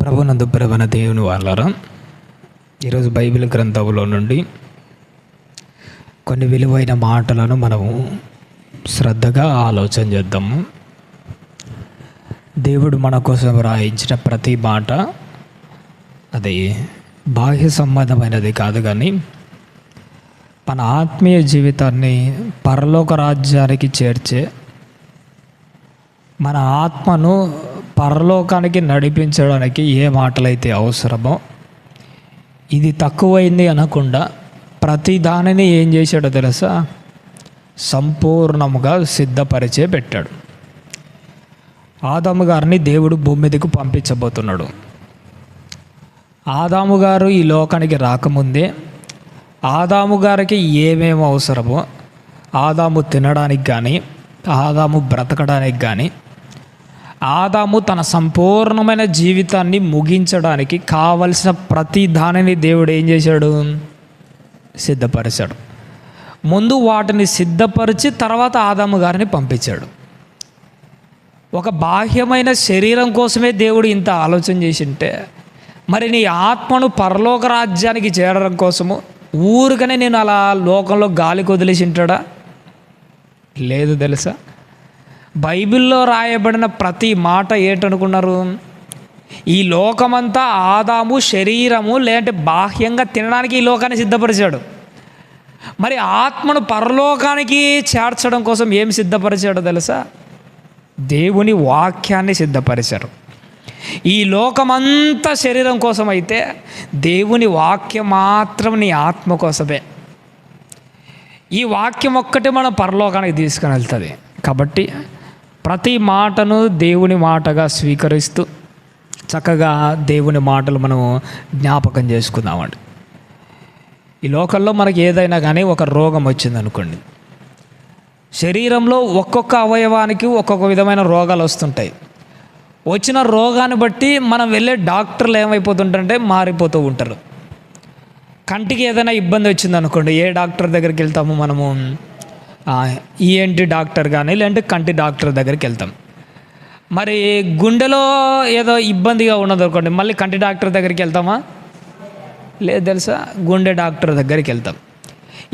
ప్రభునందు ప్రేమ దేవుని వాళ్ళారా, ఈరోజు బైబిల్ గ్రంథంలో నుండి కొన్ని విలువైన మాటలను మనము శ్రద్ధగా ఆలోచన చేద్దాము. దేవుడు మన కోసం రాయించిన ప్రతి మాట అది బాహ్య సంబంధమైనది కాదు, కానీ మన ఆత్మీయ జీవితాన్ని పరలోక రాజ్యానికి చేర్చే, మన ఆత్మను పరలోకానికి నడిపించడానికి ఏ మాటలైతే అవసరమో, ఇది తక్కువైంది అనకుండా ప్రతి దానిని ఏం చేశాడో తెలుసా, సంపూర్ణముగా సిద్ధపరిచే పెట్టాడు. ఆదాము గారిని దేవుడు భూమి మీదకు పంపించబోతున్నాడు. ఆదాము గారు ఈ లోకానికి రాకముందే ఆదాము గారికి ఏమేమి అవసరమో, ఆదాము తినడానికి కానీ, ఆదాము బ్రతకడానికి కానీ, ఆదాము తన సంపూర్ణమైన జీవితాన్ని ముగించడానికి కావలసిన ప్రతి దానిని దేవుడు ఏం చేశాడు, సిద్ధపరిచాడు. ముందు వాటిని సిద్ధపరిచి తర్వాత ఆదాము గారిని పంపించాడు. ఒక బాహ్యమైన శరీరం కోసమే దేవుడు ఇంత ఆలోచన చేసింటే, మరి నీ ఆత్మను పరలోక రాజ్యానికి చేరడం కోసము ఊరికనే నేను అలా లోకంలో గాలి వదిలేసి ఉంటాడా? లేదు తెలుసా, బైబిల్లో రాయబడిన ప్రతి మాట ఏంటనుకున్నారు, ఈ లోకమంతా ఆదాము శరీరము లేదంటే బాహ్యంగా తినడానికి ఈ లోకాన్ని సిద్ధపరిచాడు. మరి ఆత్మను పరలోకానికి చేర్చడం కోసం ఏం సిద్ధపరిచాడో తెలుసా, దేవుని వాక్యాన్ని సిద్ధపరిచారు. ఈ లోకమంతా శరీరం కోసం అయితే దేవుని వాక్యం మాత్రం నీ ఆత్మ కోసమే. ఈ వాక్యం ఒక్కటే మనం పరలోకానికి తీసుకుని వెళ్తుంది. కాబట్టి ప్రతి మాటను దేవుని మాటగా స్వీకరిస్తూ చక్కగా దేవుని మాటలు మనం జ్ఞాపకం చేసుకుందామండి. ఈ లోకంలో మనకి ఏదైనా కానీ ఒక రోగం వచ్చిందనుకోండి, శరీరంలో ఒక్కొక్క అవయవానికి ఒక్కొక్క విధమైన రోగాలు వస్తుంటాయి. వచ్చిన రోగాన్ని బట్టి మనం వెళ్ళే డాక్టర్లు ఏమైపోతుంటారంటే మారిపోతూ ఉంటారు. కంటికి ఏదైనా ఇబ్బంది వచ్చిందనుకోండి, ఏ డాక్టర్ దగ్గరికి వెళ్తాము మనము, ఈఎన్టీ డాక్టర్ కానీ లేదంటే కంటి డాక్టర్ దగ్గరికి వెళ్తాం. మరి గుండెలో ఏదో ఇబ్బందిగా ఉన్నదనుకోండి, మళ్ళీ కంటి డాక్టర్ దగ్గరికి వెళ్తామా? లేదు తెలుసా, గుండె డాక్టర్ దగ్గరికి వెళ్తాం.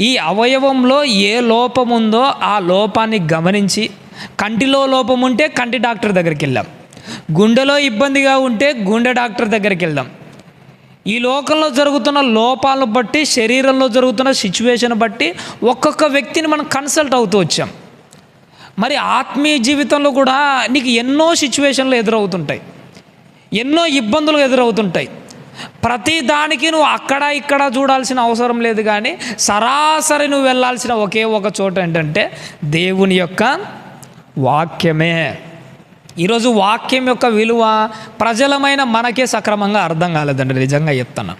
ఈ అవయవంలో ఏ లోపం ఉందో ఆ లోపాన్ని గమనించి, కంటిలో లోపం ఉంటే కంటి డాక్టర్ దగ్గరికి వెళ్దాం, గుండెలో ఇబ్బందిగా ఉంటే గుండె డాక్టర్ దగ్గరికి వెళ్దాం. ఈ లోకంలో జరుగుతున్న లోపాలను బట్టి, శరీరంలో జరుగుతున్న సిచ్యువేషన్ బట్టి ఒక్కొక్క వ్యక్తిని మనం కన్సల్ట్ అవుతూ వచ్చాం. మరి ఆత్మీయ జీవితంలో కూడా నీకు ఎన్నో సిచ్యువేషన్లు ఎదురవుతుంటాయి, ఎన్నో ఇబ్బందులు ఎదురవుతుంటాయి. ప్రతి దానికి నువ్వు అక్కడ ఇక్కడ చూడాల్సిన అవసరం లేదు, కానీ సరాసరి నువ్వు వెళ్ళాల్సిన ఒకే ఒక చోట ఏంటంటే దేవుని యొక్క వాక్యమే. ఈరోజు వాక్యం యొక్క విలువ ప్రజలమైన మనకే సక్రమంగా అర్థం కాలేదండి, నిజంగా చెప్తున్నా.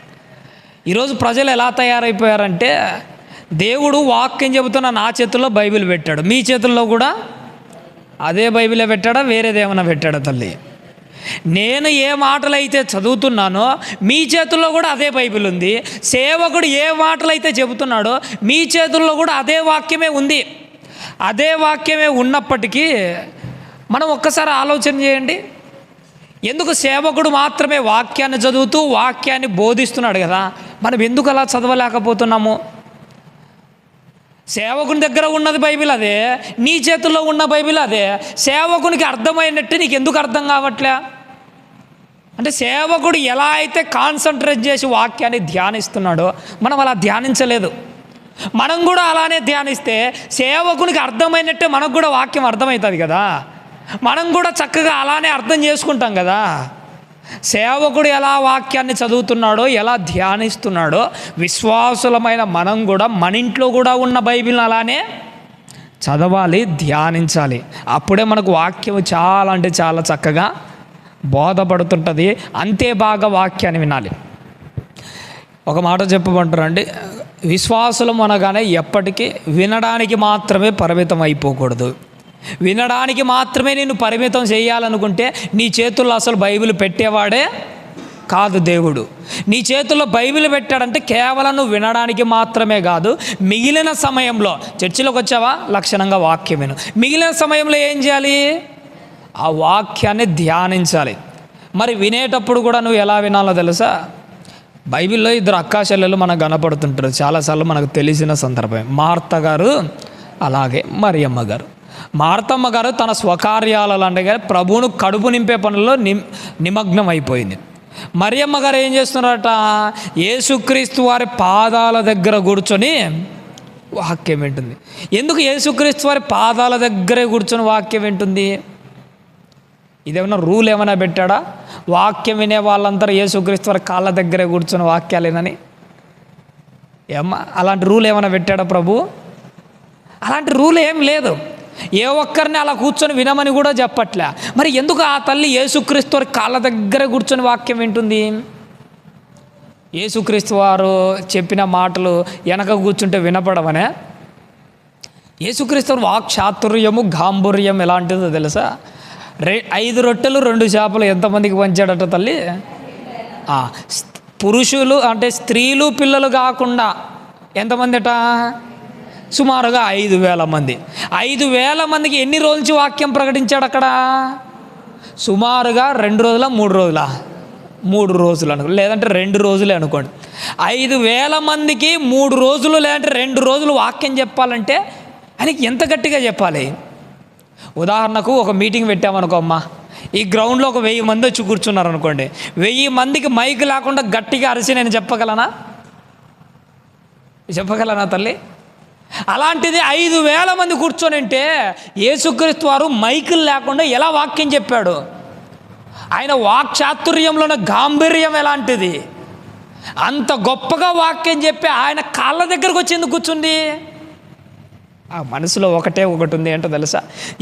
ఈరోజు ప్రజలు ఎలా తయారైపోయారంటే, దేవుడు వాక్యం చెబుతున్న నా చేతుల్లో బైబిల్ పెట్టాడు, మీ చేతుల్లో కూడా అదే బైబిలే పెట్టాడా, వేరేదేమన్నా పెట్టాడా? తల్లి, నేను ఏ మాటలైతే చదువుతున్నానో మీ చేతుల్లో కూడా అదే బైబిల్ ఉంది. సేవకుడు ఏ మాటలైతే చెబుతున్నాడో మీ చేతుల్లో కూడా అదే వాక్యమే ఉంది. అదే వాక్యమే ఉన్నప్పటికీ మనం ఒక్కసారి ఆలోచన చేయండి, ఎందుకు సేవకుడు మాత్రమే వాక్యాన్ని చదువుతూ వాక్యాన్ని బోధిస్తున్నాడు కదా, మనం ఎందుకు అలా చదవలేకపోతున్నాము? సేవకుని దగ్గర ఉన్నది బైబిల్ అదే, నీ చేతుల్లో ఉన్న బైబిల్ అదే. సేవకునికి అర్థమైనట్టు నీకు ఎందుకు అర్థం కావట్లే? అంటే సేవకుడు ఎలా అయితే కాన్సన్ట్రేట్ చేసి వాక్యాన్ని ధ్యానిస్తున్నాడో మనం అలా ధ్యానించలేదు. మనం కూడా అలానే ధ్యానిస్తే సేవకునికి అర్థమైనట్టే మనకు కూడా వాక్యం అర్థమవుతుంది కదా, మనం కూడా చక్కగా అలానే అర్థం చేసుకుంటాం కదా. సేవకుడు ఎలా వాక్యాన్ని చదువుతున్నాడో, ఎలా ధ్యానిస్తున్నాడో, విశ్వాసులమైన మనం కూడా మన ఇంట్లో కూడా ఉన్న బైబిల్ని అలానే చదవాలి, ధ్యానించాలి. అప్పుడే మనకు వాక్యం చాలా అంటే చాలా చక్కగా బోధపడుతుంటుంది. అంతే బాగా వాక్యాన్ని వినాలి. ఒక మాట చెప్పమంటారండి, విశ్వాసులం అనగానే ఎప్పటికీ వినడానికి మాత్రమే పరిమితం అయిపోకూడదు. వినడానికి మాత్రమే నేను పరిమితం చేయాలనుకుంటే నీ చేతుల్లో అసలు బైబిల్ పెట్టేవాడే కాదు దేవుడు. నీ చేతుల్లో బైబిల్ పెట్టాడంటే కేవలం నువ్వు వినడానికి మాత్రమే కాదు, మిగిలిన సమయంలో చర్చిలోకి వచ్చావా, లక్షణంగా వాక్యం విను. మిగిలిన సమయంలో ఏం చేయాలి? ఆ వాక్యాన్ని ధ్యానించాలి. మరి వినేటప్పుడు కూడా నువ్వు ఎలా వినాలో తెలుసా? బైబిల్లో ఇద్దరు అక్కా చెల్లెలు మనకు కనపడుతుంటారు చాలాసార్లు, మనకు తెలిసిన సందర్భం. మార్త గారు అలాగే మరియమ్మ గారు. మార్తమ్మ గారు తన స్వకార్యాలలో అంటే ప్రభువును కడుపు నింపే పనుల్లో నిమగ్నం అయిపోయింది. మరియమ్మ గారు ఏం చేస్తున్నారట? యేసుక్రీస్తు వారి పాదాల దగ్గర కూర్చొని వాక్యం వింటుంది. ఎందుకు యేసుక్రీస్తు వారి పాదాల దగ్గరే కూర్చొని వాక్యం వింటుంది? ఇదేమన్నా రూల్ ఏమైనా పెట్టాడా? వాక్యం వినే వాళ్ళందరూ యేసుక్రీస్తు వారి కాళ్ళ దగ్గరే కూర్చొని వాక్యాలేనని ఏమ్మా అలాంటి రూల్ ఏమైనా పెట్టాడా ప్రభు? అలాంటి రూల్ ఏం లేదు. ఏ ఒక్కరిని అలా కూర్చొని వినమని కూడా చెప్పట్లే. మరి ఎందుకు ఆ తల్లి యేసుక్రీస్తు వారి కాళ్ళ దగ్గర కూర్చొని వాక్యం వింటుంది? యేసుక్రీస్తు వారు చెప్పిన మాటలు వెనక కూర్చుంటే వినపడవనే? యేసుక్రీస్తు వాక్ చాతుర్యము గాంభీర్యం ఎలాంటిదో తెలుసా? 5 రొట్టెలు 2 చేపలు ఎంతమందికి పంచాడట తల్లి? పురుషులు అంటే స్త్రీలు పిల్లలు కాకుండా ఎంతమందిట? సుమారుగా 5,000 మంది. 5,000 మందికి ఎన్ని రోజుల నుంచి వాక్యం ప్రకటించాడు అక్కడ? సుమారుగా 2 రోజుల 3 రోజుల 3 రోజులు అనుకో, లేదంటే 2 రోజులే అనుకోండి. 5,000 మందికి 3 రోజులు లేదంటే 2 రోజులు వాక్యం చెప్పాలంటే ఆయనకి ఎంత గట్టిగా చెప్పాలి? ఉదాహరణకు ఒక మీటింగ్ పెట్టామనుకో అమ్మా, ఈ గ్రౌండ్లో ఒక 1000 మంది వచ్చి కూర్చున్నారు అనుకోండి. 1000 మందికి మైక్ లేకుండా గట్టిగా అరిచి నేను చెప్పగలనా తల్లి? అలాంటిది 5,000 మంది కూర్చొని అంటే యేసుక్రీస్తు వారు మైకులు లేకుండా ఎలా వాక్యం చెప్పాడు? ఆయన వాక్చాతుర్యంలో ఉన్న గాంభీర్యం ఎలాంటిది? అంత గొప్పగా వాక్యం చెప్పి ఆయన కాళ్ళ దగ్గరకు వచ్చి ఎందుకు కూర్చుంది? ఆ మనసులో ఒకటి ఉంది. ఏంటో తెలుసా?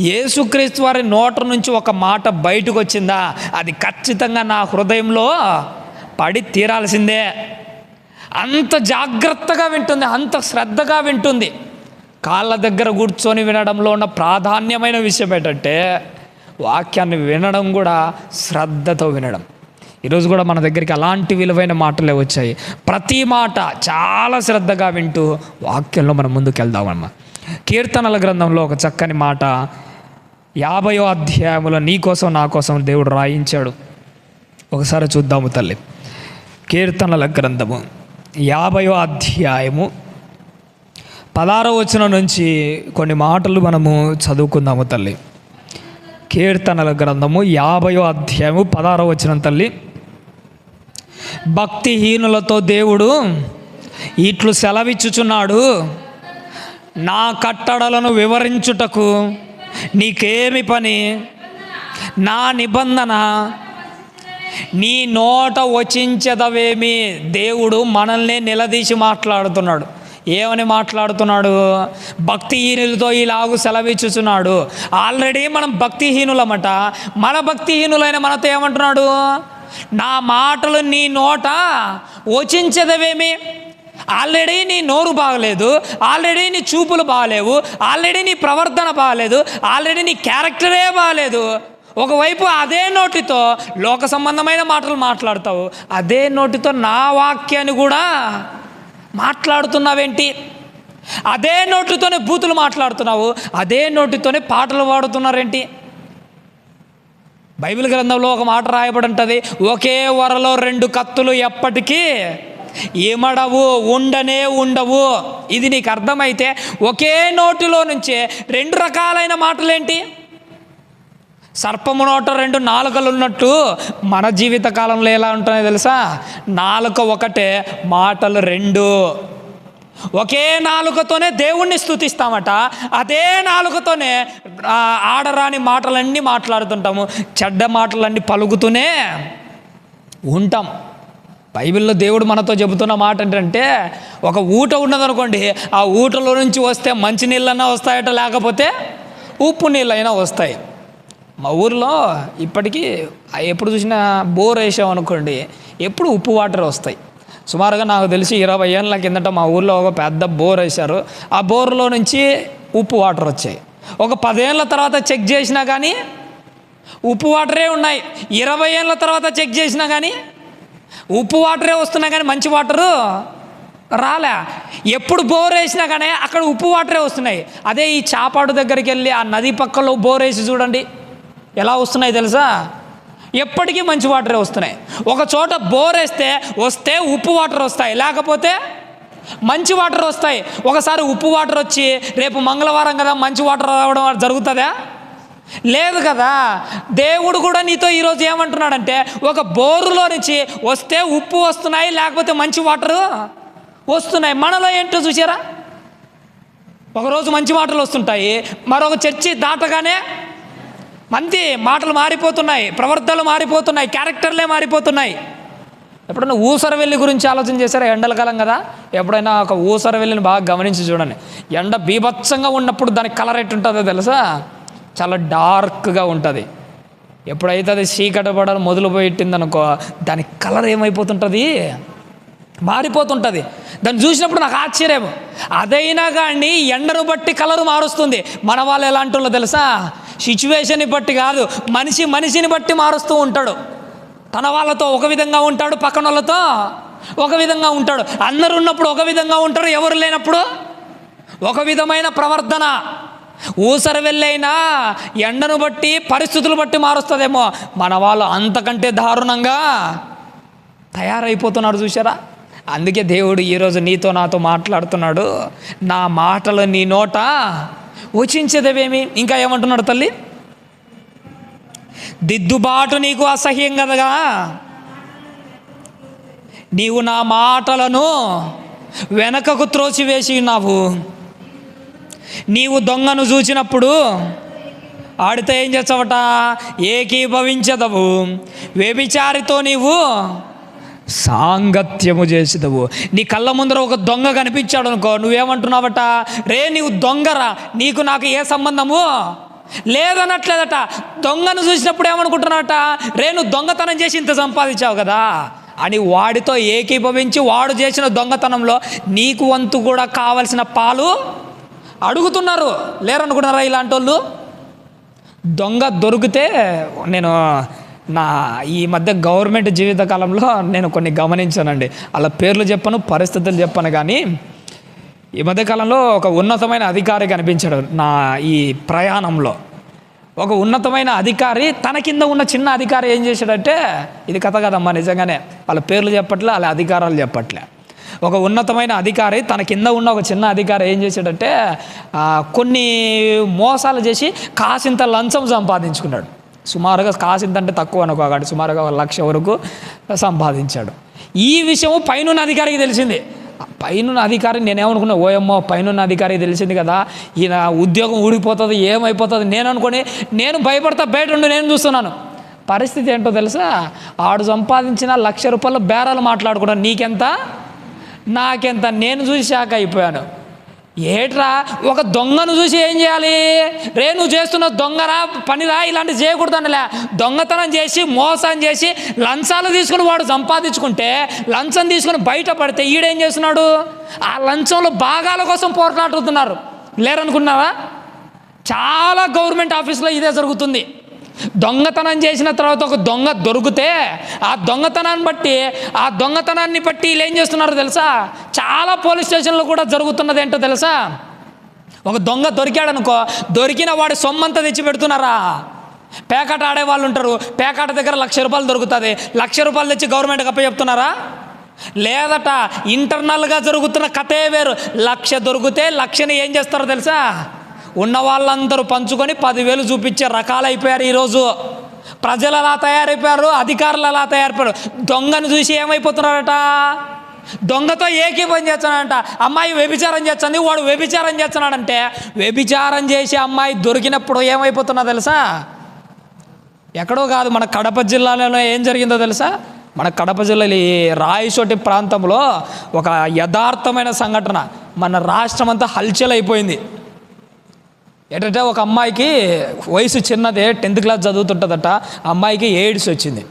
యేసుక్రీస్తు వారి నోట నుంచి ఒక మాట బయటకు వచ్చిందా, అది ఖచ్చితంగా నా హృదయంలో పడి తీరాల్సిందే. అంత జాగ్రత్తగా వింటుంది, అంత శ్రద్ధగా వింటుంది. కాళ్ళ దగ్గర కూర్చొని వినడంలో ఉన్న ప్రాధాన్యమైన విషయం ఏంటంటే వాక్యాన్ని వినడం కూడా శ్రద్ధతో వినడం. ఈరోజు కూడా మన దగ్గరికి అలాంటి విలువైన మాటలే వచ్చాయి. ప్రతి మాట చాలా శ్రద్ధగా వింటూ వాక్యంలో మనం ముందుకు వెళ్దామమ్మా. కీర్తనల గ్రంథంలో ఒక చక్కని మాట 50వ అధ్యాయంలో నీ కోసం నా కోసం దేవుడు రాయించాడు. ఒకసారి చూద్దాము తల్లి. కీర్తనల గ్రంథము 50వ అధ్యాయము 16వ వచనం నుంచి కొన్ని మాటలు మనము చదువుకుందాము తల్లి. కీర్తనల గ్రంథము 50వ అధ్యాయము 16వ వచనం తల్లి. భక్తిహీనులతో దేవుడు ఇట్లు సెలవిచ్చుచున్నాడు, నా కట్టడలను వివరించుటకు నీకేమి పని? నా నిబంధన నీ నోట వచించదవేమి? దేవుడు మనల్ని నిలదీసి మాట్లాడుతున్నాడు. ఏమని మాట్లాడుతున్నాడు? భక్తిహీనులతో ఇలాగు సెలవిచ్చుచున్నాడు. ఆల్రెడీ మనం భక్తిహీనులమట. మన భక్తిహీనులైన మనతో ఏమంటున్నాడు? నా మాటలు నీ నోట వచించదవేమి? ఆల్రెడీ నీ నోరు బాగలేదు, ఆల్రెడీ నీ చూపులు బాగలేవు, ఆల్రెడీ నీ ప్రవర్తన బాగలేదు, ఆల్రెడీ నీ క్యారెక్టరే బాగలేదు. ఒకవైపు అదే నోటితో లోక సంబంధమైన మాటలు మాట్లాడతావు, అదే నోటితో నా వాక్యాన్ని కూడా మాట్లాడుతున్నావేంటి? అదే నోటితోనే బూతులు మాట్లాడుతున్నావు, అదే నోటితోనే పాటలు పాడుతున్నారేంటి? బైబిల్ గ్రంథంలో ఒక మాట రాయబడి ఉంటుంది, ఒకే వరలో 2 కత్తులు ఎప్పటికీ ఏమడవు, ఉండనే ఉండవు. ఇది నీకు అర్థమైతే ఒకే నోటిలో నుంచే 2 రకాలైన మాటలేంటి? సర్పము నోట 2 నాలుకలు ఉన్నట్టు మన జీవిత కాలంలో ఎలా ఉంటుందో తెలుసా? నాలుక ఒకటే, మాటలు 2. ఒకే నాలుకతోనే దేవుణ్ణి స్తుతిస్తామట, అదే నాలుకతోనే ఆడరాని మాటలన్నీ మాట్లాడుతుంటాము, చెడ్డ మాటలన్నీ పలుకుతూనే ఉంటాం. బైబిల్లో దేవుడు మనతో చెబుతున్న మాట ఏంటంటే, ఒక ఊట ఉన్నదనుకోండి, ఆ ఊటలో నుంచి వస్తే మంచి నీళ్ళైనా వస్తాయట, లేకపోతే ఉప్పు నీళ్ళైనా వస్తాయి. మా ఊరిలో ఇప్పటికీ ఎప్పుడు చూసినా బోర్ వేసామనుకోండి, ఎప్పుడు ఉప్పు వాటర్ వస్తాయి. సుమారుగా నాకు తెలిసి 20 ఏళ్ళ కిందట మా ఊర్లో ఒక పెద్ద బోర్ వేశారు. ఆ బోర్లో నుంచి ఉప్పు వాటర్ వచ్చాయి. ఒక 10 ఏళ్ళ తర్వాత చెక్ చేసినా కానీ ఉప్పు వాటరే ఉన్నాయి. 20 ఏళ్ళ తర్వాత చెక్ చేసినా కానీ ఉప్పు వాటరే వస్తున్నా కానీ మంచి వాటరు రాలే. ఎప్పుడు బోర్ వేసినా కానీ అక్కడ ఉప్పు వాటరే వస్తున్నాయి. అదే ఈ చాపాడు దగ్గరికి వెళ్ళి ఆ నది పక్కలో బోర్ వేసి చూడండి ఎలా వస్తున్నాయి తెలుసా? ఎప్పటికీ మంచి వాటరే వస్తున్నాయి. ఒక చోట బోర్ వస్తే ఉప్పు వాటర్ వస్తాయి, లేకపోతే మంచి వాటర్ వస్తాయి. ఒకసారి ఉప్పు వాటర్ వచ్చి రేపు మంగళవారం కదా మంచి వాటర్ రావడం జరుగుతుందా? లేదు కదా. దేవుడు కూడా నీతో ఈరోజు ఏమంటున్నాడంటే, ఒక బోరులో నుంచి వస్తే ఉప్పు వస్తున్నాయి, లేకపోతే మంచి వాటరు వస్తున్నాయి. మనలో ఏంటో చూసారా? ఒకరోజు మంచి మాటలు వస్తుంటాయి, మరొక చర్చి దాటగానే మంచి మాటలు మారిపోతున్నాయి, ప్రవర్తనలు మారిపోతున్నాయి, క్యారెక్టర్లే మారిపోతున్నాయి. ఎప్పుడైనా ఊసరవెల్లి గురించి ఆలోచన చేశారా? ఎండల కాలం కదా, ఎప్పుడైనా ఒక ఊసరవెల్లిని బాగా గమనించి చూడండి. ఎండ బీభత్సంగా ఉన్నప్పుడు దాని కలర్ ఎట్టుంటుందో తెలుసా? చాలా డార్క్గా ఉంటుంది. ఎప్పుడైతే అది చీకటి పడడం మొదలుపెట్టిందనుకో, దాని కలర్ ఏమైపోతుంటుంది? మారిపోతుంటుంది. దాన్ని చూసినప్పుడు నాకు ఆశ్చర్యం. అదైనా కానీ ఎండను బట్టి కలరు మారుస్తుంది. మన వాళ్ళు ఎలాంటి వాళ్ళో తెలుసా? సిచ్యువేషన్ని బట్టి కాదు, మనిషిని బట్టి మారుస్తూ ఉంటాడు. తన వాళ్ళతో ఒక విధంగా ఉంటాడు, పక్కన వాళ్ళతో ఒక విధంగా ఉంటాడు. అందరు ఉన్నప్పుడు ఒక విధంగా ఉంటాడు, ఎవరు లేనప్పుడు ఒక విధమైన ప్రవర్తన. ఊసర వెళ్ళైనా ఎండను బట్టి పరిస్థితులు బట్టి మారుస్తుందేమో, మన వాళ్ళు అంతకంటే దారుణంగా తయారైపోతున్నాడు. చూసారా? అందుకే దేవుడు ఈరోజు నీతో నాతో మాట్లాడుతున్నాడు. నా మాటలు నీ నోట వచించేదేవేమి. ఇంకా ఏమంటున్నాడు తల్లి? దిద్దుబాటు నీకు అసహ్యం కదగా, నీవు నా మాటలను వెనకకు త్రోసివేసి ఉన్నావు. నీవు దొంగను చూచినప్పుడు ఆడితో ఏం చేస్తావట? ఏకీభవించదవు. వ్యభిచారితో నీవు సాంగత్యము చేసేదవు. నీ కళ్ళ ముందర ఒక దొంగ కనిపించాడు అనుకో, నువ్వేమంటున్నావట? రే నీవు దొంగరా, నీకు నాకు ఏ సంబంధము లేదనట్లేదట. దొంగను చూసినప్పుడు ఏమనుకుంటున్నావట? రే నువ్వు దొంగతనం చేసి ఇంత సంపాదించావు కదా అని వాడితో ఏకీభవించి వాడు చేసిన దొంగతనంలో నీకు వంతు కూడా కావలసిన పాలు అడుగుతున్నారు. లేరనుకున్నారా ఇలాంటి వాళ్ళు? దొంగ దొరికితే ఈ మధ్య గవర్నమెంట్ జీవితకాలంలో నేను కొన్ని గమనించానండి. అలా పేర్లు చెప్పను, పరిస్థితులు చెప్పను, కానీ ఈ మధ్యకాలంలో ఒక ఉన్నతమైన అధికారి కనిపించాడు నా ఈ ప్రయాణంలో. ఒక ఉన్నతమైన అధికారి తన కింద ఉన్న చిన్న అధికారి ఏం చేశాడంటే, ఇది కథ కదమ్మా నిజంగానే, వాళ్ళ పేర్లు చెప్పట్లే, వాళ్ళ అధికారాలు చెప్పట్లే. ఒక ఉన్నతమైన అధికారి తన కింద ఉన్న ఒక చిన్న అధికారి ఏం చేశాడంటే, కొన్ని మోసాలు చేసి కాసింత లంచం సంపాదించుకున్నాడు. సుమారుగా కాసింత అంటే తక్కువ అనుకోగాడు, సుమారుగా 1,00,000 వరకు సంపాదించాడు. ఈ విషయం పైనున్న అధికారికి తెలిసింది. పైనున్న అధికారి నేనేమనుకున్నా, ఓయమ్మో పైనున్న అధికారికి తెలిసింది కదా, ఈయన ఉద్యోగం ఊడిపోతుంది, ఏమైపోతుంది నేను అనుకొని నేను భయపడతా, బయట ఉండి నేను చూస్తున్నాను. పరిస్థితి ఏంటో తెలుసా? ఆడు సంపాదించిన 1,00,000 రూపాయల బేరాలు మాట్లాడుకున్నాను. నీకెంత నాకెంత. నేను చూసి షాక్ అయిపోయాను. ఏట్రా, ఒక దొంగను చూసి ఏం చేయాలి? రే నువ్వు చేస్తున్న దొంగరా పనిరా, ఇలాంటివి చేయకూడదనలే. దొంగతనం చేసి మోసం చేసి లంచాలు తీసుకుని వాడు సంపాదించుకుంటే, లంచం తీసుకుని బయటపడితే ఈడేం చేస్తున్నాడు? ఆ లంచంలో భాగాల కోసం పోరాడుతున్నారు. లేరనుకున్నావా? చాలా గవర్నమెంట్ ఆఫీసులో ఇదే జరుగుతుంది. దొంగతనం చేసిన తర్వాత ఒక దొంగ దొరికితే ఆ దొంగతనాన్ని బట్టి వీళ్ళు ఏం చేస్తున్నారు తెలుసా? చాలా పోలీస్ స్టేషన్లో కూడా జరుగుతున్నది ఏంటో తెలుసా? ఒక దొంగ దొరికాడనుకో, దొరికిన వాడి సొమ్మంతా తెచ్చి పెడుతున్నారా? పేకాట ఆడేవాళ్ళు ఉంటారు, పేకాట దగ్గర 1,00,000 రూపాయలు దొరుకుతుంది, 1,00,000 రూపాయలు తెచ్చి గవర్నమెంట్కి అప్పచెప్తున్నారా? లేదట. ఇంటర్నల్గా జరుగుతున్న కథే వేరు. 1,00,000 దొరికితే 1,00,000ని ఏం చేస్తారో తెలుసా? ఉన్న వాళ్ళందరూ పంచుకొని 10,000 చూపించే రకాలైపోయారు ఈరోజు. ప్రజలు అలా తయారైపోయారు, అధికారులు అలా తయారైపోయారు. దొంగను చూసి ఏమైపోతున్నారట? దొంగతో ఏకీభవం చేస్తున్నాడంట. అమ్మాయి వ్యభిచారం చేస్తుంది, వాడు వ్యభిచారం చేస్తున్నాడంటే, వ్యభిచారం చేసి అమ్మాయి దొరికినప్పుడు ఏమైపోతున్నా తెలుసా? ఎక్కడో కాదు, మన కడప జిల్లాలో ఏం జరిగిందో తెలుసా? మన కడప జిల్లాలో ఈ రాయచోటి ప్రాంతంలో ఒక యథార్థమైన సంఘటన మన రాష్ట్రం అంతా హల్చల్ అయిపోయింది. ఏంటంటే ఒక అమ్మాయికి వయసు చిన్నదే, 10th క్లాస్ చదువుతుంటుందట. అమ్మాయికి ఎయిడ్స్ వచ్చింది.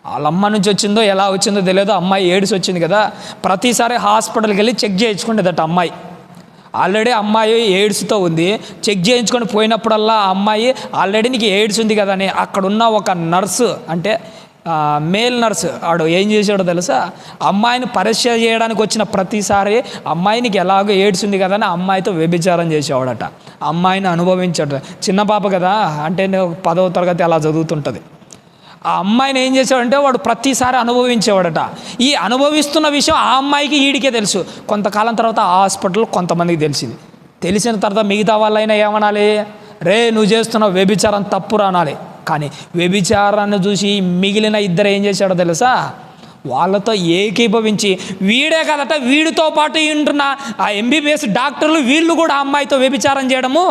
వాళ్ళ అమ్మ నుంచి వచ్చిందో ఎలా వచ్చిందో తెలియదు, అమ్మాయి ఎయిడ్స్ వచ్చింది కదా. ప్రతిసారి హాస్పిటల్కి వెళ్ళి చెక్ చేయించుకునేదట అమ్మాయి. ఆల్రెడీ అమ్మాయి ఎయిడ్స్తో ఉంది. చెక్ చేయించుకొని పోయినప్పుడల్లా అమ్మాయి ఆల్రెడీ నీకు ఎయిడ్స్ ఉంది కదా అని అక్కడున్న ఒక నర్సు, అంటే మేల్ నర్సు, ఆడు ఏం చేసాడో తెలుసా? అమ్మాయిని పరీక్ష చేయడానికి వచ్చిన ప్రతిసారి అమ్మాయినికి ఎలాగో ఎయిడ్స్ ఉంది కదా అని అమ్మాయితో వ్యభిచారం చేసేవాడట. అమ్మాయిని అనుభవించాడు. చిన్న పాప కదా, అంటే 10వ తరగతి అలా చదువుతుంటుంది. ఆ అమ్మాయిని ఏం చేశాడంటే వాడు ప్రతిసారి అనుభవించేవాడట. ఈ అనుభవిస్తున్న విషయం ఆ అమ్మాయికి ఈడికే తెలుసు. కొంతకాలం తర్వాత ఆ హాస్పిటల్లో కొంతమందికి తెలిసింది. తెలిసిన తర్వాత మిగతా వాళ్ళైనా ఏమనాలి, రే నువ్వు చేస్తున్నావు వ్యభిచారం తప్పురా అనాలి. కానీ వ్యభిచారాన్ని చూసి మిగిలిన ఇద్దరు ఏం చేశాడో తెలుసా, వాళ్ళతో ఏకీభవించి వీడే కదట, వీడితో పాటు ఉంటున్న ఆ MBBS డాక్టర్లు వీళ్ళు కూడా ఆ అమ్మాయితో వ్యభిచారం చేయడము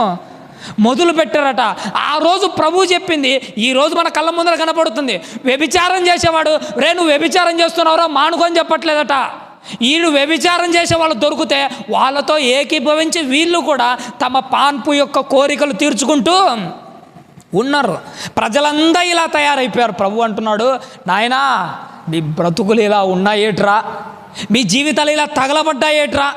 మొదలు పెట్టారట. ఆ రోజు ప్రభు చెప్పింది ఈరోజు మన కళ్ళ ముందర కనపడుతుంది. వ్యభిచారం చేసేవాడు, రే నువ్వు వ్యభిచారం చేస్తున్నావురా మానుకొని చెప్పట్లేదట. వీళ్ళు వ్యభిచారం చేసే వాళ్ళు దొరికితే వాళ్ళతో ఏకీభవించి వీళ్ళు కూడా తమ పాన్పు యొక్క కోరికలు తీర్చుకుంటూ ఉన్నారు. ప్రజలంతా ఇలా తయారైపోయారు. ప్రభు అంటున్నాడు, నాయనా మీ బ్రతుకులు ఇలా ఉన్నాయేట్రా, మీ జీవితాలు ఇలా తగలబడ్డాయేట్రా.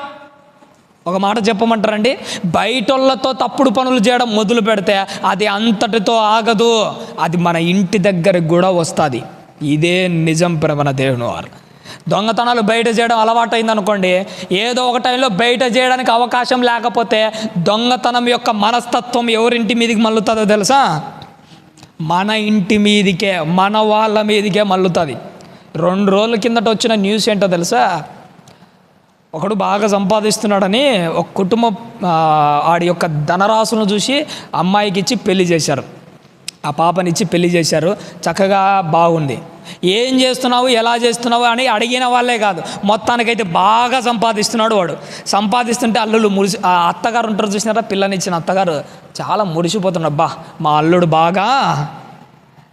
ఒక మాట చెప్పమంటారండి, బయటోళ్ళతో తప్పుడు పనులు చేయడం మొదలు పెడితే అది అంతటితో ఆగదు, అది మన ఇంటి దగ్గరికి కూడా వస్తుంది. ఇదే నిజం మన దేవుని వారు. దొంగతనాలు బయట చేయడం అలవాటైంది అనుకోండి, ఏదో ఒక టైంలో బయట చేయడానికి అవకాశం లేకపోతే దొంగతనం యొక్క మనస్తత్వం ఎవరింటి మీదకి మల్లుతుందో తెలుసా, మన ఇంటి మీదికే, మన వాళ్ళ మీదికే మల్లుతుంది. 2 రోజుల కిందట వచ్చిన న్యూస్ ఏంటో తెలుసా, ఒకడు బాగా సంపాదిస్తున్నాడని ఒక కుటుంబం ఆడి యొక్క ధనరాశులను చూసి అమ్మాయికి ఇచ్చి పెళ్లి చేశారు. ఆ పాపనిచ్చి పెళ్లి చేశారు. చక్కగా బాగుంది. ఏం చేస్తున్నావు, ఎలా చేస్తున్నావు అని అడిగిన వాళ్ళే కాదు, మొత్తానికైతే బాగా సంపాదిస్తున్నాడు వాడు. సంపాదిస్తుంటే అల్లుళ్ళు ఆ అత్తగారు ఉంటారు చూసినారా, పిల్లనిచ్చిన అత్తగారు చాలా మురిసిపోతున్నాడు. అబ్బా మా అల్లుడు బాగా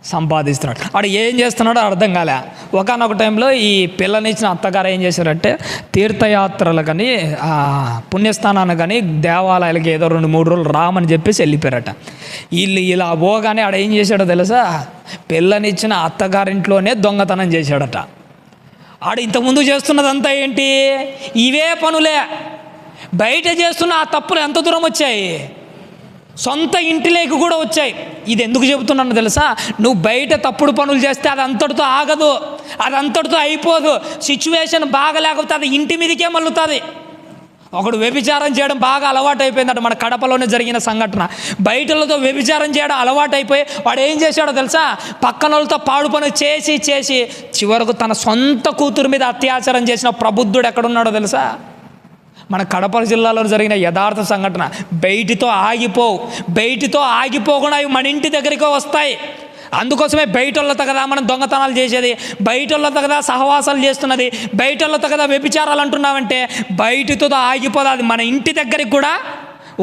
సంపాదిస్తున్నాడు. వాడు ఏం చేస్తున్నాడో అర్థం కాలే. ఒకనొక టైంలో ఈ పిల్లనిచ్చిన అత్తగారు ఏం చేశారంటే తీర్థయాత్రలు కానీ పుణ్యస్థానాన్ని కానీ దేవాలయాలకి ఏదో 2-3 రోజులు రామని చెప్పేసి వెళ్ళిపోయారట. వీళ్ళు ఇలా పోగానే ఆడ ఏం చేశాడో తెలుసా, పిల్లనిచ్చిన అత్తగారింట్లోనే దొంగతనం చేశాడట. ఆడు ఇంతకుముందు చేస్తున్నదంతా ఏంటి, ఇవే పనులే. బయట చేస్తున్న ఆ తప్పులు ఎంత దూరం వచ్చాయి, సొంత ఇంటిలోకి కూడా వచ్చాయి. ఇది ఎందుకు చెబుతున్నాను తెలుసా, నువ్వు బయట తప్పుడు పనులు చేస్తే అది అంతటితో ఆగదు, అది అంతటితో అయిపోదు. సిచ్యువేషన్ బాగా లేకపోతే అది ఇంటి మీదకే మల్లుతుంది. ఒకడు వ్యభిచారం చేయడం బాగా అలవాటు అయిపోయిందట. మన కడపలోనే జరిగిన సంఘటన. బయటలతో వ్యభిచారం చేయడం అలవాటు అయిపోయి వాడు ఏం చేశాడో తెలుసా, పక్కన వాళ్ళతో పాడు పనులు చేసి చేసి చివరకు తన సొంత కూతురు మీద అత్యాచారం చేసిన ప్రబుద్ధుడు ఎక్కడున్నాడో తెలుసా, మన కడప జిల్లాలో జరిగిన యథార్థ సంఘటన. బయటితో ఆగిపోకుండా అవి మన ఇంటి దగ్గరికి వస్తాయి. అందుకోసమే బయటోళ్ళతో కదా మనం దొంగతనాలు చేసేది, బయటోళ్ళతో కదా సహవాసాలు చేస్తున్నది, బయటోళ్ళతో కదా వ్యభిచారాలు అంటున్నామంటే బయటితో ఆగిపోదు, అది మన ఇంటి దగ్గరికి కూడా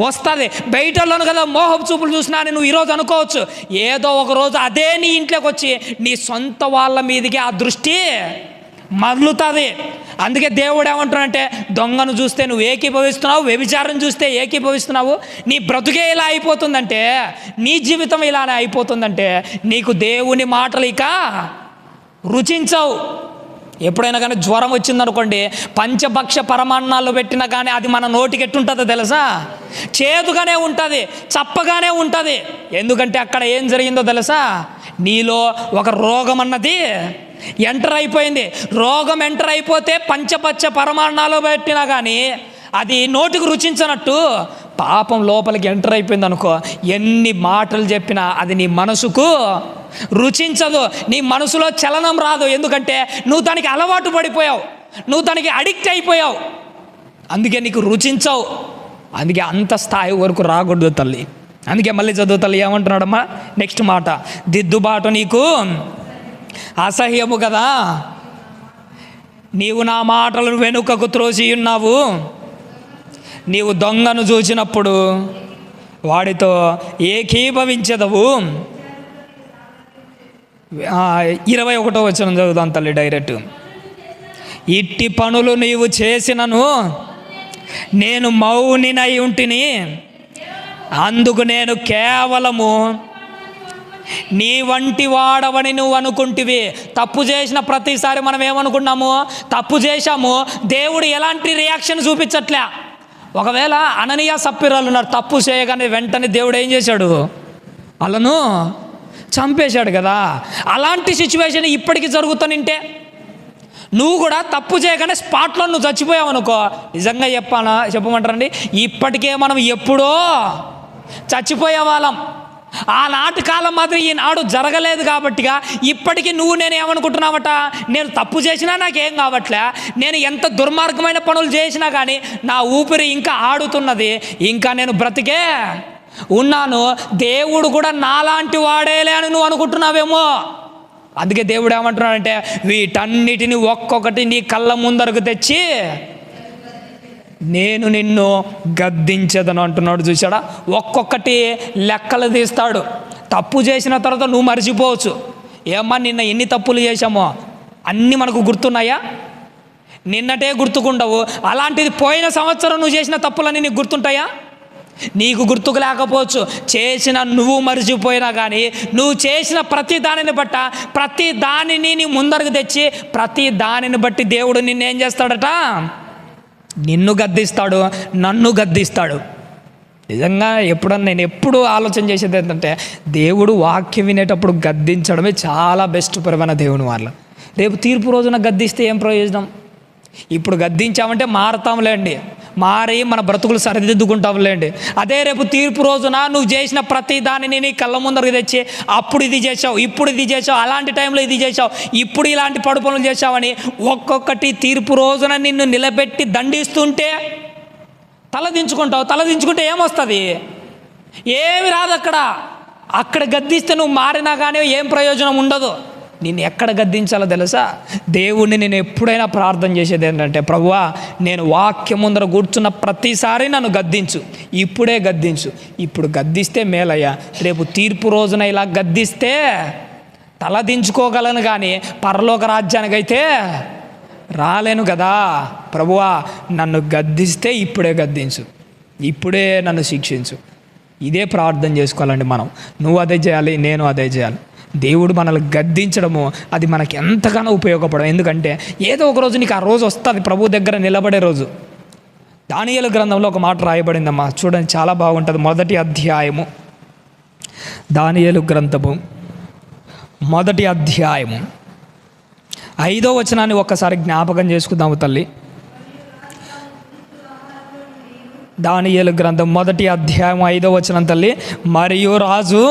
వస్తుంది. బయటోళ్ళను కదా మోహపు చూపులు చూసినా అని నువ్వు ఈరోజు అనుకోవచ్చు. ఏదో ఒక రోజు అదే నీ ఇంట్లోకి వచ్చి నీ సొంత వాళ్ళ మీదకి ఆ దృష్టి మరలుతుంది. అందుకే దేవుడు ఏమంటాడంటే, దొంగను చూస్తే నువ్వు ఏకీభవిస్తున్నావు, వ్యభిచారం చూస్తే ఏకీభవిస్తున్నావు, నీ బ్రతుకే ఇలా అయిపోతుందంటే, నీ జీవితం ఇలానే అయిపోతుందంటే నీకు దేవుని మాటలు ఇక రుచించవు. ఎప్పుడైనా కానీ జ్వరం వచ్చిందనుకోండి, పంచభక్ష పరమాన్నాలు పెట్టినా కానీ అది మన నోటికి ఎట్టుంటుందో తెలుసా, చేదుగానే ఉంటుంది, చప్పగానే ఉంటుంది. ఎందుకంటే అక్కడ ఏం జరిగిందో తెలుసా, నీలో ఒక రోగం అన్నది ఎంటర్ అయిపోయింది. రోగం ఎంటర్ అయిపోతే పంచపచ్చ పరమాన్నాలు పెట్టినా కానీ అది నోటికి రుచించనట్టు పాపం లోపలికి ఎంటర్ అయిపోయింది అనుకో, ఎన్ని మాటలు చెప్పినా అది నీ మనసుకు రుచించదు, నీ మనసులో చలనం రాదు. ఎందుకంటే నువ్వు దానికి అలవాటు పడిపోయావు, నువ్వు దానికి అడిక్ట్ అయిపోయావు, అందుకే నీకు రుచించవు. అందుకే అంత స్థాయి వరకు రాకూడదు తల్లి. అందుకే మళ్ళీ చదువు తల్లి ఏమంటున్నాడమ్మా, నెక్స్ట్ మాట, దిద్దుబాటు నీకు అసహ్యము కదా, నీవు నా మాటలను వెనుకకు త్రోసి ఉన్నావు. నీవు దొంగను చూసినప్పుడు వాడితో ఏకీభవించదవు. 21వ వచనం చదువుదాం తల్లి డైరెక్ట్. ఇట్టి పనులు నీవు చేసినను నేను మౌనినై ఉంటిని, అందుకు నేను కేవలము నీ వంటి వాడవని నువ్వు అనుకుంటివి. తప్పు చేసిన ప్రతిసారి మనం ఏమనుకున్నాము, తప్పు చేశాము, దేవుడు ఎలాంటి రియాక్షన్ చూపించట్లే. ఒకవేళ అననీయ సప్పిరాలు ఉన్నారు, తప్పు చేయగానే వెంటనే దేవుడు ఏం చేశాడు, వాళ్ళను చంపేశాడు కదా. అలాంటి సిచ్యువేషన్ ఇప్పటికీ జరుగుతుంటే నువ్వు కూడా తప్పు చేయగానే స్పాట్లో నువ్వు చచ్చిపోయావు అనుకో, నిజంగా చెప్పమంటారండి, ఇప్పటికే మనం ఎప్పుడో చచ్చిపోయే వాళ్ళం. ఆనాటి కాలం మాత్రం ఈనాడు జరగలేదు కాబట్టిగా ఇప్పటికీ నువ్వు నేను ఏమనుకుంటున్నావట, నేను తప్పు చేసినా నాకేం కావట్లే, నేను ఎంత దుర్మార్గమైన పనులు చేసినా కానీ నా ఊపిరి ఇంకా ఆడుతున్నది, ఇంకా నేను బ్రతికే ఉన్నాను, దేవుడు కూడా నాలాంటి వాడేలే అని నువ్వు అనుకుంటున్నావేమో. అందుకే దేవుడు ఏమంటున్నాడంటే వీటన్నిటిని ఒక్కొక్కటి నీ కళ్ళ ముందరకు తెచ్చి నేను నిన్ను గద్దించదను అంటున్నాడు. చూసాడా, ఒక్కొక్కటి లెక్కలు తీస్తాడు. తప్పు చేసిన తర్వాత నువ్వు మర్చిపోవచ్చు, ఏమ్మా నిన్న ఎన్ని తప్పులు చేశామో అన్నీ మనకు గుర్తున్నాయా? నిన్నటే గుర్తుకుండవు. అలాంటిది పోయిన సంవత్సరం నువ్వు చేసిన తప్పులన్నీ నీకు గుర్తుంటాయా? నీకు గుర్తుకు లేకపోవచ్చు. చేసిన నువ్వు మర్చిపోయినా కానీ నువ్వు చేసిన ప్రతి దానిని బట్ట ప్రతి దానిని నీ ముందరకు తెచ్చి ప్రతి దానిని బట్టి దేవుడు నిన్నేం చేస్తాడట, నిన్ను గద్దిస్తాడు, నన్ను గద్దిస్తాడు. నిజంగా ఎప్పుడన్నా నేను ఎప్పుడు ఆలోచన చేసేది ఏంటంటే దేవుడు వాక్యం వినేటప్పుడు గద్దించడమే చాలా బెస్ట్ పరమైన దేవుని వాళ్ళ. రేపు తీర్పు రోజున గద్దిస్తే ఏం ప్రయోజనం? ఇప్పుడు గద్దించామంటే మారతాంలేండి, మారి మన బ్రతుకులు సరిదిద్దుకుంటాంలేండి. అదే రేపు తీర్పు రోజున నువ్వు చేసిన ప్రతి దానిని నీ కళ్ళ ముందరకు తెచ్చి అప్పుడు ఇది చేసావు, ఇప్పుడు ఇది చేసావు, అలాంటి టైంలో ఇది చేసావు, ఇప్పుడు ఇలాంటి పడు పనులు చేసావని ఒక్కొక్కటి తీర్పు రోజున నిన్ను నిలబెట్టి దండిస్తుంటే తలదించుకుంటే ఏమొస్తుంది? ఏమి రాదు. అక్కడ గద్దిస్తే నువ్వు మారినా కానీ ఏం ప్రయోజనం ఉండదు. నిన్ను ఎక్కడ గద్దించాలో తెలుసా? దేవుణ్ణి నేను ఎప్పుడైనా ప్రార్థన చేసేది ఏంటంటే, ప్రభువా నేను వాక్యం ముందర కూర్చున్న ప్రతిసారి నన్ను గద్దించు, ఇప్పుడే గద్దించు. ఇప్పుడు గద్దిస్తే మేలయ్యా, రేపు తీర్పు రోజున ఇలా గద్దిస్తే తలదించుకోగలను కానీ పరలోక రాజ్యానికైతే రాలేను కదా. ప్రభువా నన్ను గద్దిస్తే ఇప్పుడే గద్దించు, ఇప్పుడే నన్ను శిక్షించు. ఇదే ప్రార్థన చేసుకోవాలండి మనం. నువ్వు అదే చేయాలి, నేను అదే చేయాలి. దేవుడు మనల్ని గద్దించడము అది మనకి ఎంతగానో ఉపయోగపడదు. ఎందుకంటే ఏదో ఒక రోజు నీకు ఆ రోజు వస్తుంది, ప్రభు దగ్గర నిలబడే రోజు. దానియేలు గ్రంథంలో ఒక మాట రాయబడిందమ్మా, చూడండి చాలా బాగుంటుంది. మొదటి అధ్యాయము, దానియేలు గ్రంథము మొదటి అధ్యాయము 5వ వచనాన్ని ఒక్కసారి జ్ఞాపకం చేసుకుందాము తల్లి. దానియేలు గ్రంథం మొదటి అధ్యాయం 5వ వచనం తల్లి. మరియు రాజు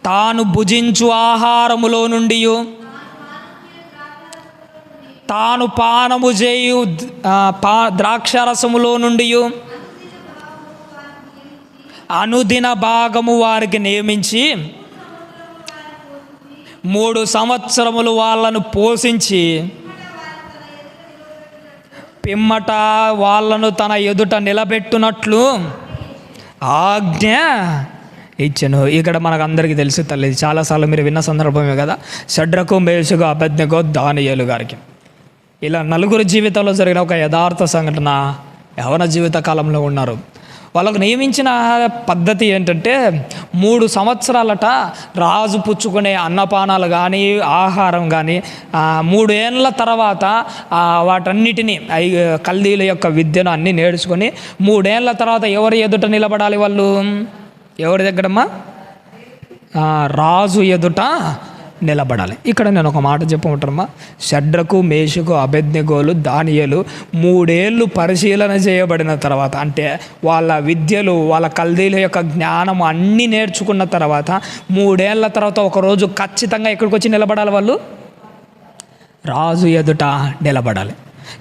తాను భుజించు ఆహారములో నుండి తాను పానము చేయు ద్రాక్షారసములో నుండి అనుదిన భాగము వారికి నియమించి 3 సంవత్సరములు వాళ్ళను పోషించి పిమ్మట వాళ్ళను తన ఎదుట నిలబెట్టునట్లు ఆజ్ఞ ఇచ్చెను. ఇక్కడ మనకు అందరికీ తెలుసు తల్లి, చాలాసార్లు మీరు విన్న సందర్భమే కదా. షడ్రకు, మేషకు, అబేద్నెగో, దానియేలు గారికి ఇలా 4 జీవితంలో జరిగిన ఒక యథార్థ సంఘటన యవన జీవిత కాలంలో ఉన్నారు. వాళ్ళకు నియమించిన పద్ధతి ఏంటంటే 3 సంవత్సరాలట రాజు పుచ్చుకునే అన్నపానాలు కానీ ఆహారం కానీ 3 ఏళ్ళ తర్వాత వాటన్నిటినీ కల్దీల యొక్క విద్యను అన్నీ నేర్చుకొని 3 ఏళ్ళ తర్వాత ఎవరి ఎదుట నిలబడాలి వాళ్ళు? ఎవరి దగ్గరమ్మా? రాజు ఎదుట నిలబడాలి. ఇక్కడ నేను ఒక మాట చెప్పమంటారమ్మా, షడ్రకు, మేషకు, అబేద్నెగోలు, దానియేలు 3 ఏళ్ళు పరిశీలన చేయబడిన తర్వాత, అంటే వాళ్ళ విద్యలు వాళ్ళ కల్దీల యొక్క జ్ఞానం అన్నీ నేర్చుకున్న తర్వాత 3 ఏళ్ళ తర్వాత ఒకరోజు ఖచ్చితంగా ఎక్కడికి వచ్చి నిలబడాలి? వాళ్ళు రాజు ఎదుట నిలబడాలి.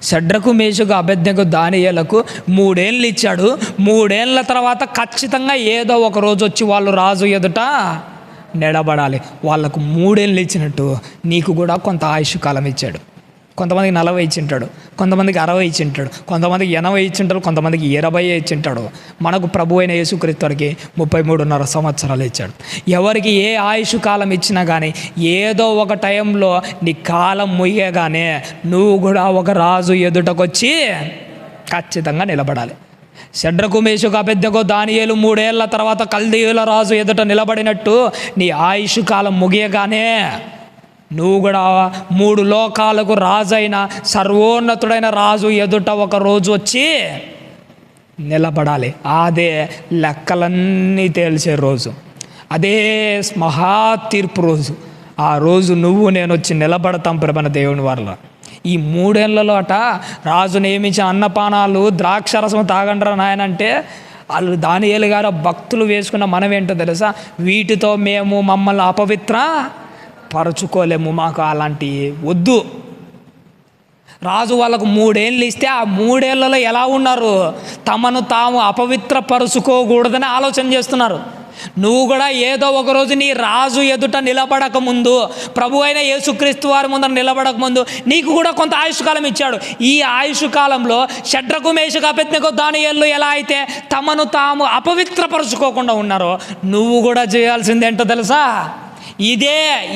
షడ్రకు, మేషకు, అబేద్నెగో, దానియేలకు 3 ఏళ్ళు ఇచ్చాడు. 3 ఏళ్ళ తర్వాత ఖచ్చితంగా ఏదో ఒక రోజు వచ్చి వాళ్ళు రాజు ఎదుట నిలబడాలి. వాళ్ళకు 3 ఏళ్ళు ఇచ్చినట్టు నీకు కూడా కొంత ఆయుష్ కాలం ఇచ్చాడు. కొంతమందికి 40 ఇచ్చింటాడు, కొంతమందికి 60 ఇచ్చింటాడు, కొంతమందికి 80 ఇచ్చింటాడు, కొంతమందికి 20 ఇచ్చింటాడు. మనకు ప్రభు అయిన యేసుక్రీస్తు వారికి 33.5 సంవత్సరాలు ఇచ్చాడు. ఎవరికి ఏ ఆయుష్ కాలం ఇచ్చినా కానీ ఏదో ఒక టైంలో నీ కాలం ముయ్యగానే నువ్వు కూడా ఒక రాజు ఎదుటకొచ్చి ఖచ్చితంగా నిలబడాలి. షడ్రకు, మేషకు, అబేద్నెగో, దానియేలు 3 ఏళ్ళ తర్వాత కల్దీయుల రాజు ఎదుట నిలబడినట్టు నీ ఆయుష్ కాలం ముగియగానే నువ్వు కూడా 3 లోకాలకు రాజైన సర్వోన్నతుడైన రాజు ఎదుట ఒక రోజు వచ్చి నిలబడాలి. అదే లెక్కలన్నీ తేల్చే రోజు, అదే మహా తీర్పు రోజు. ఆ రోజు నువ్వు నేను వచ్చి నిలబడతాం ప్రేమ దేవుని వల్ల. ఈ 3 ఏళ్లలో రాజు నియమించిన అన్నపానాలు ద్రాక్షరసం తాగండ్రా నాయనంటే వాళ్ళు దానియేలు గారు భక్తులు వేసుకున్న మనం ఏంటో తెలుసా, వీటితో మేము మమ్మల్ని అపవిత్ర పరుచుకోలేము, మాకు అలాంటి వద్దు. రాజు వాళ్ళకు 3 ఏళ్ళు ఇస్తే ఆ 3 ఏళ్లలో ఎలా ఉన్నారు, తమను తాము అపవిత్రపరుచుకోకూడదని ఆలోచన చేస్తున్నారు. నువ్వు కూడా ఏదో ఒకరోజు నీ రాజు ఎదుట నిలబడక ముందు, ప్రభు అయిన యేసుక్రీస్తు వారి ముందర నిలబడక ముందు నీకు కూడా కొంత ఆయుష్కాలం ఇచ్చాడు. ఈ ఆయుష్కాలంలో షడ్రకు మేషకు అబేద్నెగో దానియేలు ఎలా అయితే తమను తాము అపవిత్రపరుచుకోకుండా ఉన్నారో, నువ్వు కూడా చేయాల్సిందేంటో తెలుసా,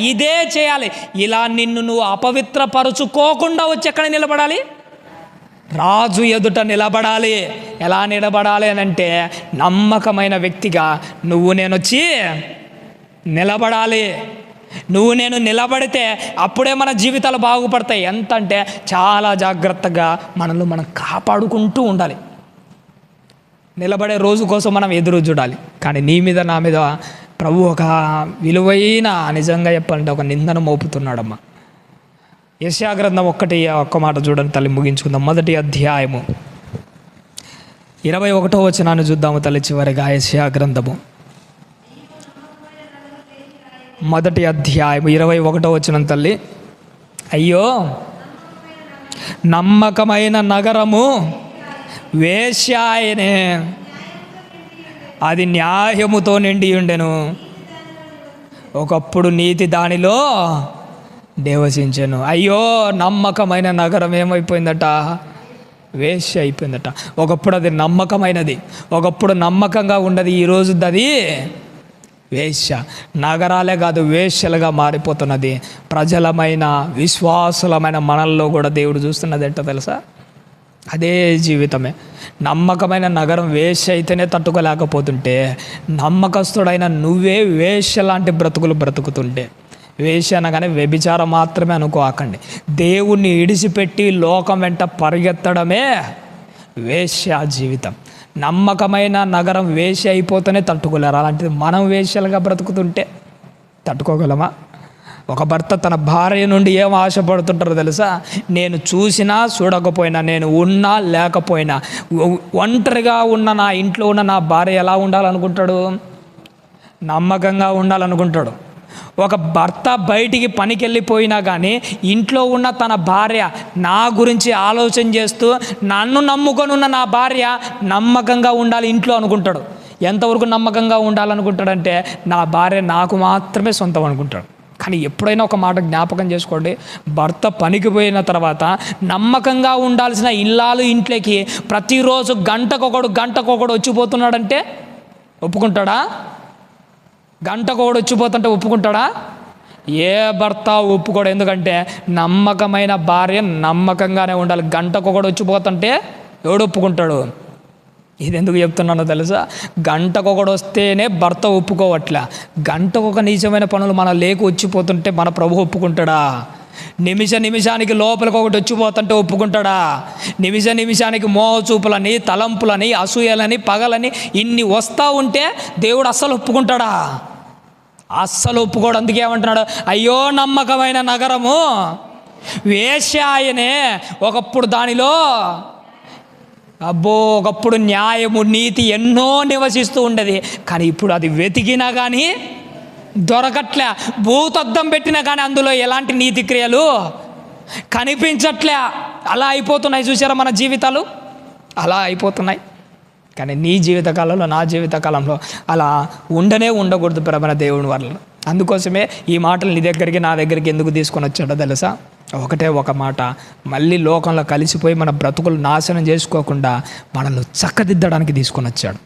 ఇదే చేయాలి. ఇలా నిన్ను నువ్వు అపవిత్రపరుచుకోకుండా వచ్చి ఎక్కడ నిలబడాలి, రాజు ఎదుట నిలబడాలి. ఎలా నిలబడాలి అని అంటే, నమ్మకమైన వ్యక్తిగా నువ్వు నేను వచ్చి నిలబడాలి. నువ్వు నేను నిలబడితే అప్పుడే మన జీవితాలు బాగుపడతాయి. ఎంత అంటే చాలా జాగ్రత్తగా మనల్ని మనం కాపాడుకుంటూ ఉండాలి. నిలబడే రోజు కోసం మనం ఎదురు చూడాలి. కానీ నీ మీద నా మీద ప్రభు ఒక విలువైన, నిజంగా చెప్పాలంటే ఒక నిందను మోపుతున్నాడమ్మా. యెషయా గ్రంథం ఒక్క మాట చూడండి తల్లి, ముగించుకుందాం. 1వ అధ్యాయము 21వ వచనాన్ని చూద్దాము తల్లి. చివరిగా యెషయా గ్రంథము 1వ అధ్యాయము 21వ వచనం తల్లి. అయ్యో, నమ్మకమైన నగరము వేశ్యాయనే, అది న్యాయముతో నిండి ఉండెను, ఒకప్పుడు నీతి దానిలో దేవసించెను. అయ్యో, నమ్మకమైన నగరం ఏమైపోయిందట, వేశ్య అయిపోయిందట. ఒకప్పుడు అది నమ్మకమైనది, ఒకప్పుడు నమ్మకంగా ఉండదు, ఈరోజు అది వేశ్య. నగరాలే కాదు, వేశ్యలుగా మారిపోతున్నది. ప్రజలమైన విశ్వాసులమైన మనల్లో కూడా దేవుడు చూస్తున్నది ఏంటో తెలుసా, అదే జీవితమే. నమ్మకమైన నగరం వేశ్య అయితేనే తట్టుకోలేకపోతుంటే, నమ్మకస్తుడైన నువ్వే వేశ్య లాంటి బ్రతుకులు బ్రతుకుతుంటే, వేశ్య అనగానే వ్యభిచారం మాత్రమే అనుకోకండి, దేవుణ్ణి ఇడిచిపెట్టి లోకం వెంట పరిగెత్తడమే వేశ్య జీవితం. నమ్మకమైన నగరం వేశ్య అయిపోతేనే తట్టుకోలేరు. అలాంటిది మనం వేశ్యలుగా బ్రతుకుతుంటే తట్టుకోగలమా? ఒక భర్త తన భార్య నుండి ఏం ఆశపడుతుంటారో తెలుసా, నేను చూసినా చూడకపోయినా, నేను ఉన్నా లేకపోయినా, ఒంటరిగా ఉన్న నా ఇంట్లో ఉన్న నా భార్య ఎలా ఉండాలనుకుంటాడు, నమ్మకంగా ఉండాలనుకుంటాడు. ఒక భర్త బయటికి పనికి వెళ్ళిపోయినా కానీ ఇంట్లో ఉన్న తన భార్య నా గురించి ఆలోచన చేస్తూ, నన్ను నమ్ముకొని ఉన్న నా భార్య నమ్మకంగా ఉండాలి ఇంట్లో అనుకుంటాడు. ఎంతవరకు నమ్మకంగా ఉండాలనుకుంటాడంటే, నా భార్య నాకు మాత్రమే సొంతం అనుకుంటాడు. కానీ ఎప్పుడైనా ఒక మాట జ్ఞాపకం చేసుకోండి, భర్త పనికి పోయిన తర్వాత నమ్మకంగా ఉండాల్సిన ఇల్లాలు ఇంట్లోకి ప్రతిరోజు గంటకొకడు వచ్చిపోతున్నాడంటే ఒప్పుకుంటాడా? గంటకొకడు వచ్చిపోతుంటే ఒప్పుకుంటాడా? ఏ భర్త ఒప్పుకోడు. ఎందుకంటే నమ్మకమైన భార్య నమ్మకంగానే ఉండాలి. గంటకొకడు వచ్చిపోతుంటే ఎవడు ఒప్పుకుంటాడు? ఇది ఎందుకు చెప్తున్నానో తెలుసా, గంటకొకడు వస్తేనే భర్త ఒప్పుకోవట్లే. గంటకొక నీచమైన పనులు మన లేకు వచ్చిపోతుంటే మన ప్రభు ఒప్పుకుంటాడా? నిమిషానికి లోపలికి ఒకటి వచ్చిపోతుంటే ఒప్పుకుంటాడా? నిమిషానికి మోహ చూపులని, తలంపులని, అసూయలని, పగలని ఇన్ని వస్తూ ఉంటే దేవుడు అస్సలు ఒప్పుకుంటాడా? అస్సలు ఒప్పుకోడు. అందుకే ఏమంటున్నాడు, అయ్యో నమ్మకమైన నగరము వేశ్యాయనే, ఒకప్పుడు దానిలో ఒకప్పుడు న్యాయము నీతి ఎన్నో నివసిస్తూ ఉండేది, కానీ ఇప్పుడు అది వెతికినా కానీ దొరకట్లే. భూతద్దం పెట్టినా కానీ అందులో ఎలాంటి నీతి క్రియలు కనిపించట్లే. అలా అయిపోతున్నాయి. చూసారా మన జీవితాలు అలా అయిపోతున్నాయి. కానీ నీ జీవితకాలంలో, నా జీవితకాలంలో అలా ఉండకూడదు మన దేవుని వల్ల. అందుకోసమే ఈ మాటలు నీ దగ్గరికి, నా దగ్గరికి ఎందుకు తీసుకొని వచ్చాడో తెలుసా? ఒకటే ఒక మాట, మళ్ళీ లోకంలో కలిసిపోయి మన బ్రతుకులు నాశనం చేసుకోకుండా మనల్ని చక్కదిద్దడానికి తీసుకొని వచ్చాడు.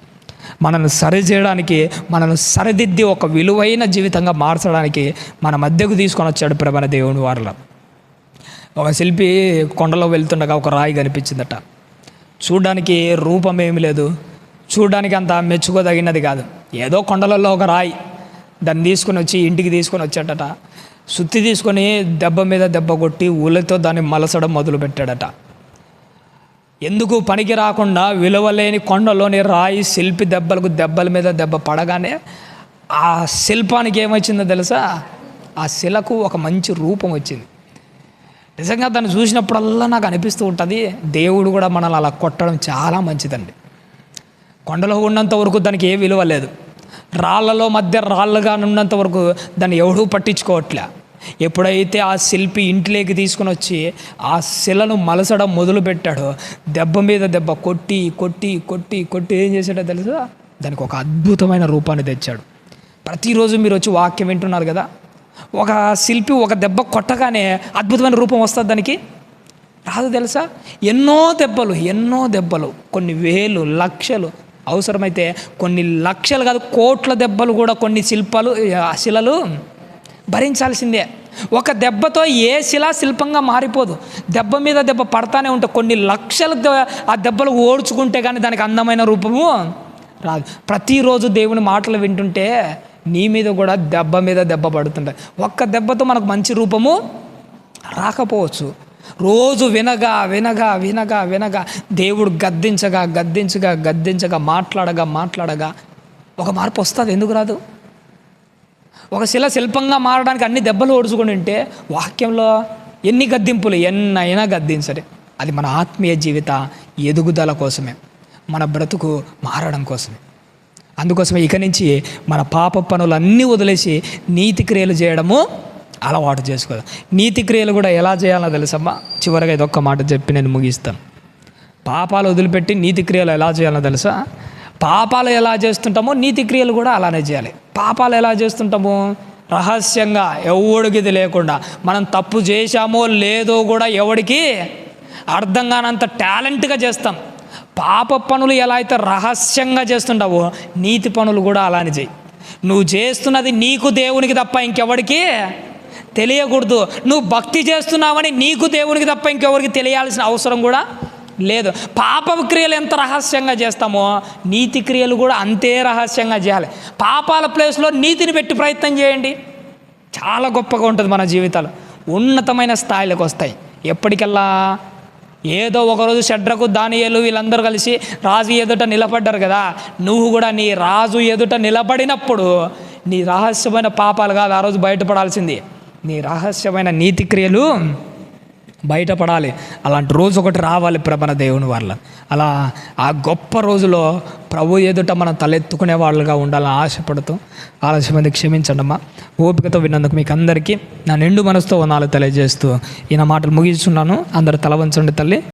మనల్ని సరిచేయడానికి, మనల్ని సరిదిద్ది ఒక విలువైన జీవితంగా మార్చడానికి మన మధ్యకు తీసుకొని వచ్చాడు మన దేవుని వారిలో. ఒక శిల్పి కొండలో వెళ్తుండగా ఒక రాయి కనిపించిందట. చూడడానికి రూపం ఏమి లేదు, చూడడానికి అంత మెచ్చుకోదగినది కాదు. ఏదో కొండలలో ఒక రాయి, దాన్ని తీసుకొని వచ్చి ఇంటికి తీసుకొని వచ్చాడట. సుత్తి తీసుకొని దెబ్బ మీద దెబ్బ కొట్టి ఊళ్ళతో దాన్ని మలసడం మొదలుపెట్టాడట. ఎందుకు పనికి రాకుండా విలువలేని కొండలోని రాయి శిల్పి దెబ్బల మీద దెబ్బ పడగానే ఆ శిల్పానికి ఏమొచ్చిందో తెలుసా? ఆ శిలకు ఒక మంచి రూపం వచ్చింది. నిజంగా దాన్ని చూసినప్పుడల్లా నాకు అనిపిస్తూ ఉంటుంది, దేవుడు కూడా మనల్ని అలా కొట్టడం చాలా మంచిదండి. కొండలో ఉన్నంత వరకు దానికి ఏ విలువ లేదు. రాళ్ళలో మధ్య రాళ్ళుగా ఉన్నంత వరకు దాన్ని ఎవడూ పట్టించుకోవట్లే. ఎప్పుడైతే ఆ శిల్పి ఇంట్లోకి తీసుకుని వచ్చి ఆ శిలను మలసడం మొదలుపెట్టాడో, దెబ్బ మీద దెబ్బ కొట్టి కొట్టి కొట్టి కొట్టి ఏం చేశాడో తెలుసా, దానికి ఒక అద్భుతమైన రూపాన్ని తెచ్చాడు. ప్రతిరోజు మీరు వచ్చి వాక్యం వింటున్నారు కదా, ఒక శిల్పి ఒక దెబ్బ కొట్టగానే అద్భుతమైన రూపం వస్తుంది దానికి, రాదు తెలుసా? ఎన్నో దెబ్బలు, కొన్ని వేలు, లక్షలు, అవసరమైతే కొన్ని లక్షలు కాదు కోట్ల దెబ్బలు కూడా కొన్ని శిలలు భరించాల్సిందే. ఒక దెబ్బతో ఏ శిల్పంగా మారిపోదు. దెబ్బ మీద దెబ్బ పడతానే ఉంటాయి. కొన్ని లక్షల ఆ దెబ్బలు ఓడ్చుకుంటే కానీ దానికి అందమైన రూపము రాదు. ప్రతిరోజు దేవుని మాటలు వింటుంటే నీ మీద కూడా దెబ్బ మీద దెబ్బ పడుతుంటాయి. ఒక్క దెబ్బతో మనకు మంచి రూపము రాకపోవచ్చు. రోజు వినగా దేవుడు గద్దించగా మాట్లాడగా ఒక మార్పు వస్తుంది. ఎందుకు రాదు? ఒక శిల్పంగా మారడానికి అన్ని దెబ్బలు ఓడ్చుకొని ఉంటే వాక్యంలో ఎన్ని గద్దింపులు ఎన్నైనా గద్దించరే. అది మన ఆత్మీయ జీవిత ఎదుగుదల కోసమే, మన బ్రతుకు మారడం కోసమే. అందుకోసమే ఇక నుంచి మన పాప పనులన్నీ వదిలేసి నీతి క్రియలు చేయడము అలవాటు చేసుకోదు. నీతి క్రియలు కూడా ఎలా చేయాలో తెలుసమ్మా? చివరిగా ఇదొక్క మాట చెప్పి నేను ముగిస్తాను. పాపాలు వదిలిపెట్టి నీతి క్రియలు ఎలా చేయాలో తెలుసా? పాపాలు ఎలా చేస్తుంటామో నీతి క్రియలు కూడా అలానే చేయాలి. పాపాలు ఎలా చేస్తుంటామో రహస్యంగా, ఎవడికి లేకుండా, మనం తప్పు చేశామో లేదో కూడా ఎవడికి అర్థం కానంత టాలెంట్గా చేస్తాం. పాప పనులు ఎలా అయితే రహస్యంగా చేస్తుంటావో నీతి పనులు కూడా అలానే చేయి. నువ్వు చేస్తున్నది నీకు దేవునికి తప్ప ఇంకెవడికి తెలియకూడదు. నువ్వు భక్తి చేస్తున్నావని నీకు దేవునికి తప్ప ఇంకెవరికి తెలియాల్సిన అవసరం కూడా లేదు. పాప క్రియలు ఎంత రహస్యంగా చేస్తామో నీతి క్రియలు కూడా అంతే రహస్యంగా చేయాలి. పాపాల ప్లేస్లో నీతిని పెట్టి ప్రయత్నం చేయండి. చాలా గొప్పగా ఉంటుంది. మన జీవితాలు ఉన్నతమైన స్థాయిలోకి వస్తాయి. ఎప్పటికల్లా ఏదో ఒకరోజు షడ్రకు, దానియేలు వీళ్ళందరూ కలిసి రాజు ఎదుట నిలబడ్డారు కదా, నువ్వు కూడా నీ రాజు ఎదుట నిలబడినప్పుడు నీ రహస్యమైన పాపాలు కాదు ఆ రోజు బయటపడాల్సింది, నీ రహస్యమైన నీతి క్రియలు బయటపడాలి. అలాంటి రోజు ఒకటి రావాలి మన దేవుని వల్ల. అలా ఆ గొప్ప రోజులో ప్రభు ఎదుట మనం తలెత్తుకునే వాళ్ళుగా ఉండాలని ఆశపడుతూ ఆలస్యమైంది క్షమించండి అమ్మా. ఓపికతో విన్నందుకు మీకు అందరికీ నా నిండు మనసుతో వందనాలు తెలియజేస్తూ ఈ నా మాటలు ముగిస్తున్నాను. అందరూ తల వంచండి తల్లి.